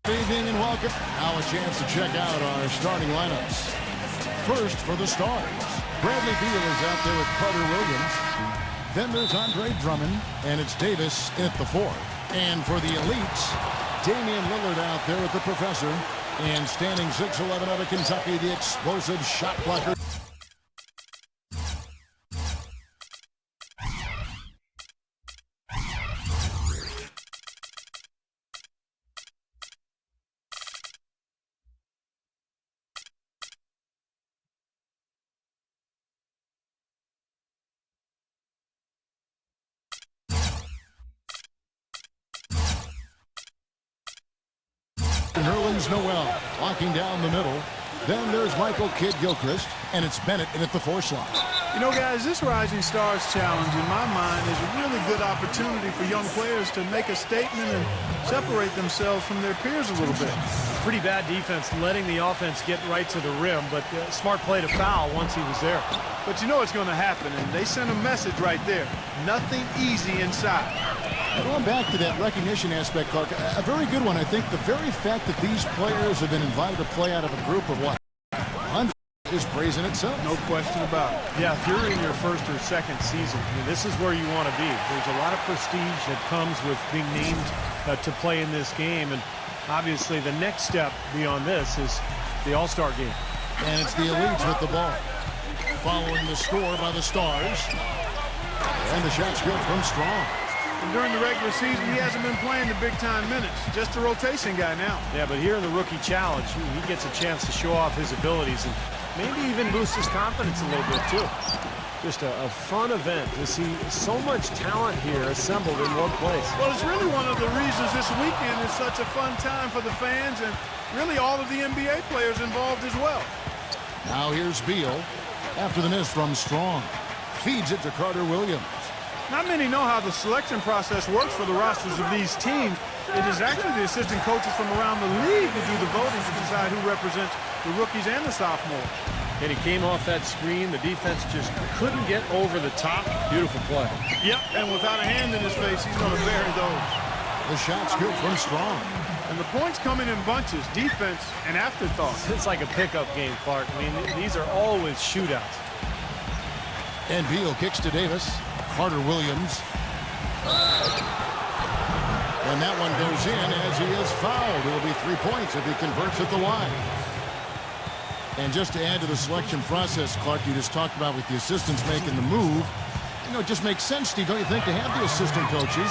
Good evening and welcome. Now a chance to check out our starting lineups. First for the Stars, Bradley Beal is out there with Carter Williams. Then there's Andre Drummond, and it's Davis in at the 4. And for the Elites, Damian Lillard out there with the Professor. And standing 6'11" out of Kentucky, the explosive shot blocker. Nerlens Noel locking down the middle. Then there's Michael Kidd-Gilchrist, and it's Bennett in at the 4 slot. You know, guys, this Rising Stars Challenge, in my mind, is a really good opportunity for young players to make a statement and separate themselves from their peers a little bit. Pretty bad defense, letting the offense get right to the rim, but smart play to foul once he was there. But you know it's going to happen, and they sent a message right there. Nothing easy inside. Going back to that recognition aspect, Clark, a very good one. I think the very fact that these players have been invited to play out of a group of, what, 100 is praising itself. No question about it. Yeah, if you're in your first or second season, I mean, this is where you want to be. There's a lot of prestige that comes with being named to play in this game, and obviously the next step beyond this is the All-Star game. And it's the Elites with the ball. Following the score by the Stars. And the shot's good from Strong. And during the regular season, he hasn't been playing the big-time minutes. Just a rotation guy now. Yeah, but here in the Rookie Challenge, he gets a chance to show off his abilities and maybe even boost his confidence a little bit, too. Just a fun event to see so much talent here assembled in one place. Well, it's really one of the reasons this weekend is such a fun time for the fans and really all of the NBA players involved as well. Now here's Beal after the miss from Strong. Feeds it to Carter Williams. Not many know how the selection process works for the rosters of these teams. It is actually the assistant coaches from around the league who do the voting to decide who represents the rookies and the sophomores. And he came off that screen. The defense just couldn't get over the top. Beautiful play. Yep, and without a hand in his face, he's going to bury those. The shot's good from Strong. And the points coming in bunches, defense and afterthought. It's like a pickup game, Clark. I mean, these are always shootouts. And Beal kicks to Davis. Carter Williams. And that one goes in as he is fouled. It will be 3 points if he converts at the line. And just to add to the selection process, Clark, you just talked about with the assistants making the move. You know, it just makes sense, Steve, don't you think, to have the assistant coaches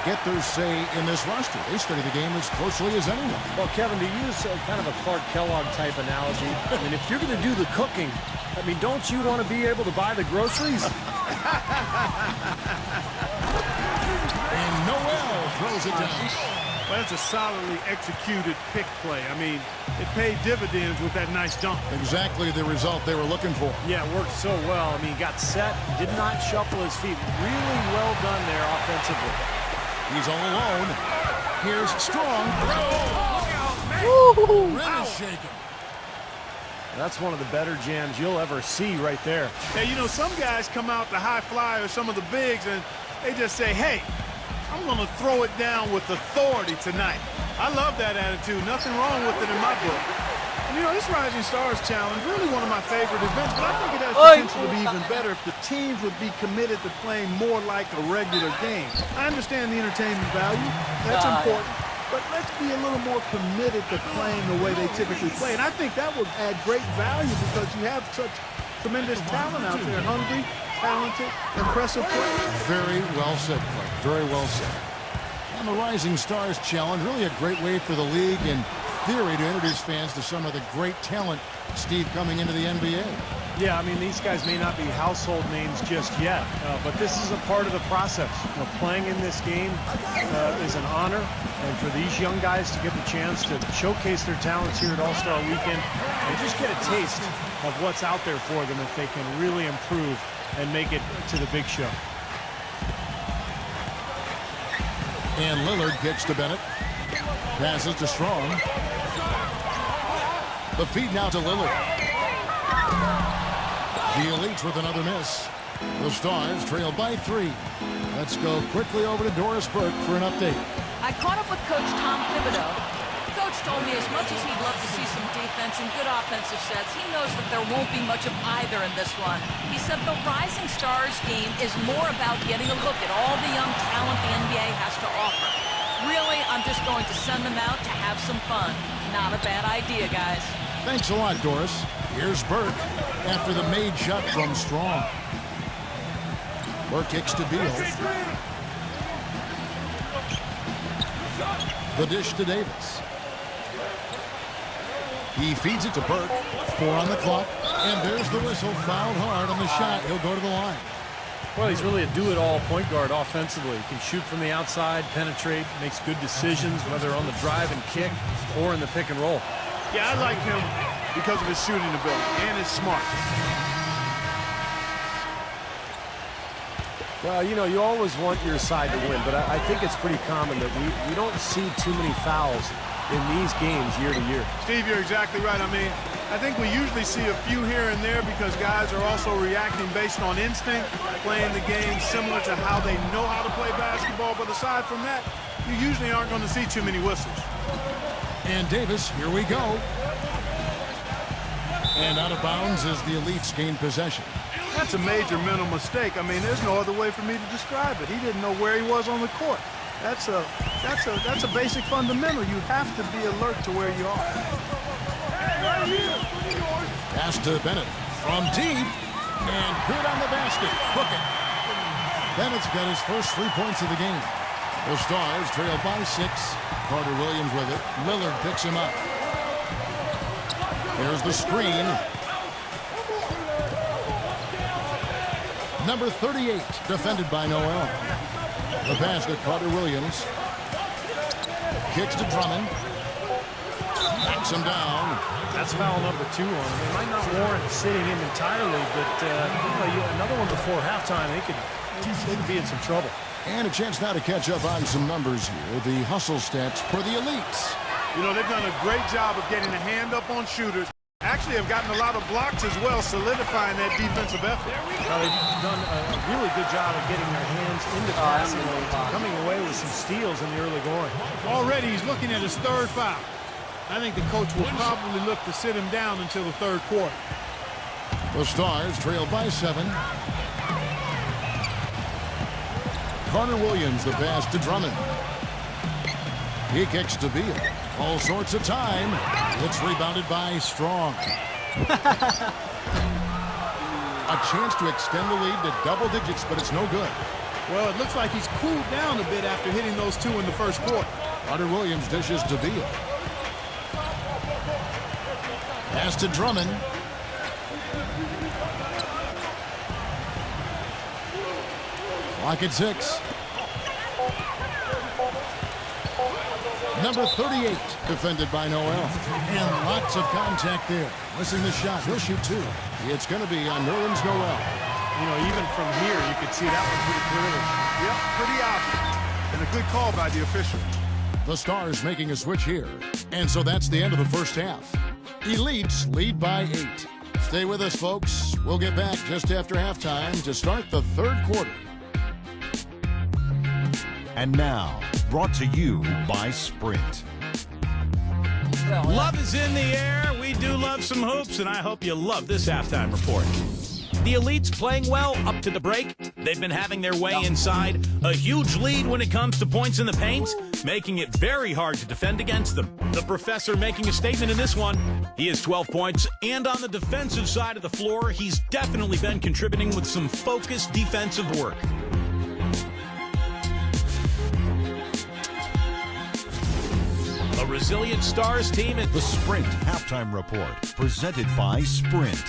get their say in this roster? They study the game as closely as anyone. Well, Kevin, to use kind of a Clark Kellogg type analogy, I mean, if you're going to do the cooking, I mean, don't you want to be able to buy the groceries? And Noel throws it down. Well, that's a solidly executed pick play. I mean, it paid dividends with that nice dunk. Exactly the result they were looking for. Yeah, it worked so well. I mean, he got set, did not shuffle his feet. Really well done there offensively. He's all alone. Here's Strong. Rim is shaken. That's one of the better jams you'll ever see right there. Hey, you know, some guys come out the high flyer, some of the bigs, and they just say, hey, I'm going to throw it down with authority tonight. I love that attitude. Nothing wrong with it in my book. And, you know, this Rising Stars Challenge, really one of my favorite events, but I think it has potential to be even better if the teams would be committed to playing more like a regular game. I understand the entertainment value. That's important. But let's be a little more committed to playing the way they typically play. And I think that would add great value because you have such tremendous talent out there. Hungry, talented, impressive players. Very well said, Clark. Very well said. And the Rising Stars Challenge, really a great way for the league in theory to introduce fans to some of the great talent, Steve, coming into the NBA. Yeah, I mean, these guys may not be household names just yet, but this is a part of the process. You know, playing in this game is an honor, and for these young guys to get the chance to showcase their talents here at All-Star Weekend and just get a taste of what's out there for them if they can really improve and make it to the big show. And Lillard kicks to Bennett. Passes to Strong. The feed now to Lillard. The Elites with another miss. The Stars trail by 3. Let's go quickly over to Doris Burke for an update. I caught up with Coach Tom Thibodeau. Coach, coach told me as much as he'd love to see some defense and good offensive sets, he knows that there won't be much of either in this one. He said the Rising Stars game is more about getting a look at all the young talent the NBA has to offer. Really, I'm just going to send them out to have some fun. Not a bad idea, guys. Thanks a lot, Doris. Here's Burke after the made shot from Strong. Burke kicks to Beal. The dish to Davis. He feeds it to Burke. 4 on the clock. And there's the whistle. Fouled hard on the shot. He'll go to the line. Well, he's really a do-it-all point guard offensively. He can shoot from the outside, penetrate, makes good decisions, whether on the drive and kick or in the pick and roll. Yeah, I like him because of his shooting ability and his smart. Well, you know, you always want your side to win, but I think it's pretty common that we don't see too many fouls in these games year to year. Steve, you're exactly right. I mean, I think we usually see a few here and there because guys are also reacting based on instinct, playing the game similar to how they know how to play basketball. But aside from that, you usually aren't going to see too many whistles. And Davis, here we go. And out of bounds as the Elites gain possession. That's a major mental mistake. I mean, there's no other way for me to describe it. He didn't know where he was on the court. That's a basic fundamental. You have to be alert to where you are. Pass to Bennett from deep. And good on the basket. Hook it. Bennett's got his first 3 points of the game. The Stars trail by 6. Carter Williams with it. Lillard picks him up. There's the screen. Number 38, defended by Noel. The pass to Carter Williams. Kicks to Drummond. Knocks him down. That's foul number 2 on him. It might not warrant sitting him entirely, but another one before halftime, they could be in some trouble. And a chance now to catch up on some numbers here. The hustle stats for the Elites. You know, they've done a great job of getting a hand up on shooters. Actually have gotten a lot of blocks as well, solidifying that defensive effort. Well, they've done a really good job of getting their hands into passing lanes and coming away with some steals in the early going. Already he's looking at his 3rd foul. I think the coach will probably look to sit him down until the 3rd quarter. The Stars trail by 7. Carter Williams, the pass to Drummond. He kicks to Beal. All sorts of time. It's rebounded by Strong. A chance to extend the lead to double digits, but it's no good. Well, it looks like he's cooled down a bit after hitting those 2 in the 1st quarter. Carter Williams dishes to Beal. Pass to Drummond. Clock at 6. Number 38, defended by Noel. And lots of contact there. Missing the shot. He'll shoot 2. It's going to be on Nerlens Noel. You know, even from here, you could see that one pretty clearly. Yep, pretty obvious. And a good call by the official. The Stars making a switch here. And so that's the end of the first half. Elites lead by 8. Stay with us, folks. We'll get back just after halftime to start the 3rd quarter. And now, brought to you by Sprint. Love is in the air. We do love some hoops, and I hope you love this halftime report. The Elites playing well up to the break. They've been having their way inside. A huge lead when it comes to points in the paint, making it very hard to defend against them. The professor making a statement in this one. He has 12 points, and on the defensive side of the floor, he's definitely been contributing with some focused defensive work. A resilient Stars team at The Sprint Halftime Report, presented by Sprint.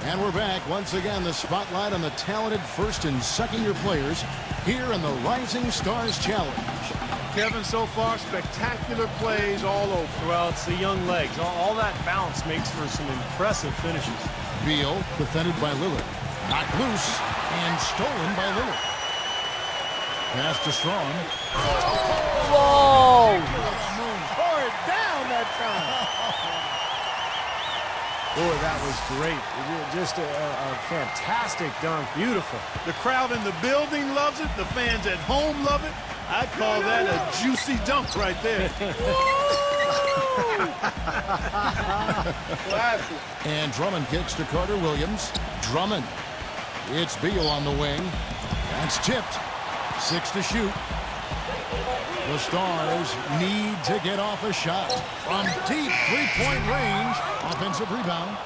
And we're back. Once again, the spotlight on the talented first and second-year players here in the Rising Stars Challenge. Kevin, so far, spectacular plays all over. Well, it's the young legs. All that bounce makes for some impressive finishes. Beal, defended by Lillard. Knocked loose and stolen by Lillard. Pass to Strong. Whoa! Tore it down that time. Boy, that was great. Just a fantastic dunk. Beautiful. The crowd in the building loves it. The fans at home love it. I call that a juicy dunk right there. And Drummond kicks to Carter Williams. Drummond. It's Beal on the wing. That's tipped. 6 to shoot. The Stars need to get off a shot from deep three-point range. Offensive rebound.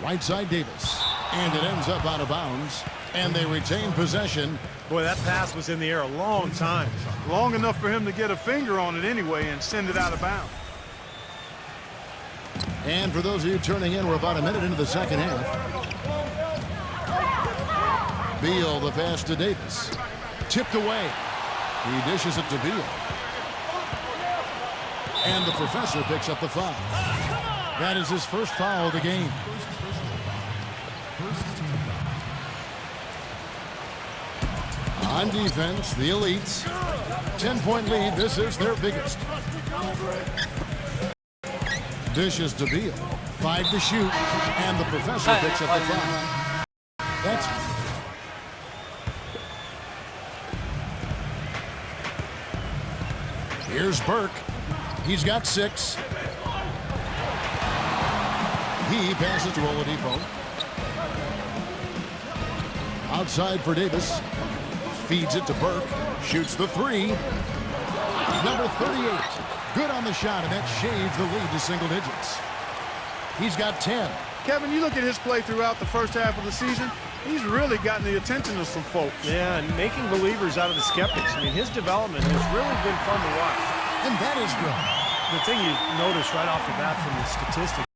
Right side Davis. And it ends up out of bounds. And they retain possession. Boy, that pass was in the air a long time. Long enough for him to get a finger on it anyway and send it out of bounds. And for those of you turning in, we're about a minute into the second half. Beal, the pass to Davis. Tipped away. He dishes it to Beal. And the professor picks up the foul. That is his first foul of the game. On defense, the Elites. 10-point lead. This is their biggest. Dishes to Beal. 5 to shoot. And the professor picks up the foul. That's... Here's Burke. He's got 6. He passes to Oladipo. Outside for Davis. Feeds it to Burke. Shoots the 3. Number 38. Good on the shot, and that shades the lead to single digits. He's got 10. Kevin, you look at his play throughout the first half of the season, he's really gotten the attention of some folks. Yeah, and making believers out of the skeptics. I mean, his development has really been fun to watch. And that is good. The thing you notice right off the bat from the statistics